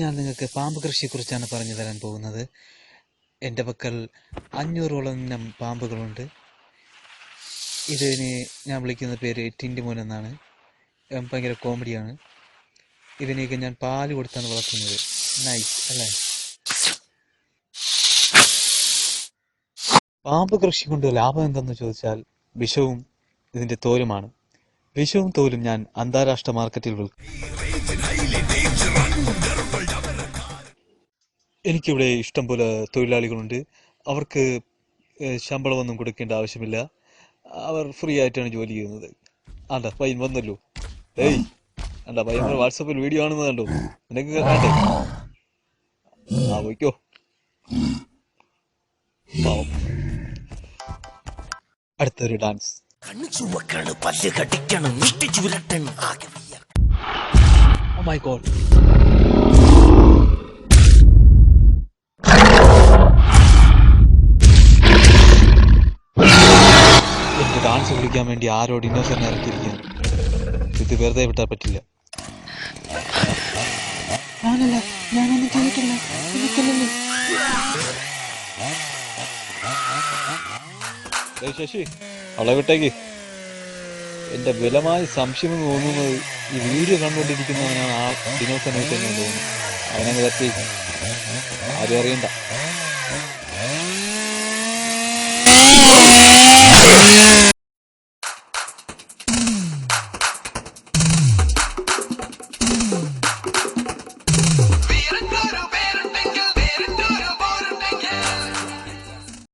ഞാൻ നിങ്ങൾക്ക് പാമ്പ് കൃഷിയെക്കുറിച്ചാണ് പറഞ്ഞു തരാൻ പോകുന്നത്. എൻ്റെ പക്കൽ 500ഓളം ഇനം പാമ്പുകളുണ്ട്. ഇതിന് ഞാൻ വിളിക്കുന്ന പേര് ടിൻറ്റുമോൻ എന്നാണ്. ഭയങ്കര കോമഡിയാണ്. ഇതിനെയൊക്കെ ഞാൻ പാല് കൊടുത്താണ് വളർത്തുന്നത്. നൈസ് അല്ലേ? പാമ്പ് കൃഷി കൊണ്ട് ലാഭം എന്തെന്ന് ചോദിച്ചാൽ വിഷവും ഇതിൻ്റെ തോലുമാണ്. വിഷവും തോലും ഞാൻ അന്താരാഷ്ട്ര മാർക്കറ്റിൽ വിൽക്കും. എനിക്കിവിടെ ഇഷ്ടംപോലെ തൊഴിലാളികളുണ്ട്. അവർക്ക് ശമ്പളമൊന്നും കൊടുക്കേണ്ട ആവശ്യമില്ല. അവർ ഫ്രീ ആയിട്ടാണ് ജോലി ചെയ്യുന്നത്. ആണ്ടാ പയ്യൻ വന്നല്ലോ. ഏയ് ആണ്ടാ പയ്യൻ വാട്സപ്പിൽ വീഡിയോ ആണെന്ന് കണ്ടോ? നിനക്ക് കേട്ടെ? ആ പോയിക്കോ. പാവം. അടുത്തൊരു ഡാൻസ്. Oh my God. എന്റെ ഡാൻസ് കളിക്കാൻ വേണ്ടി ആരോട് ഇന്നോസെന്റ് ഇറക്കിയിരിക്കുകയാണ്. ഇത് വെറുതെ വിട്ടാൽ പറ്റില്ല. ഞാനൊന്നും ചെയ്തിട്ടില്ല. ശശി അവളെ വിട്ടേക്ക്. എന്റെ ബലമായ സംശയം എന്ന് തോന്നുന്നത് ഈ വീഡിയോ കണ്ടുകൊണ്ടിരിക്കുന്നവനാണ് ആ ഡിനോസറിനെ തോന്നുന്നു. അവനങ്ങ് തട്ടി ആരും അറിയണ്ട.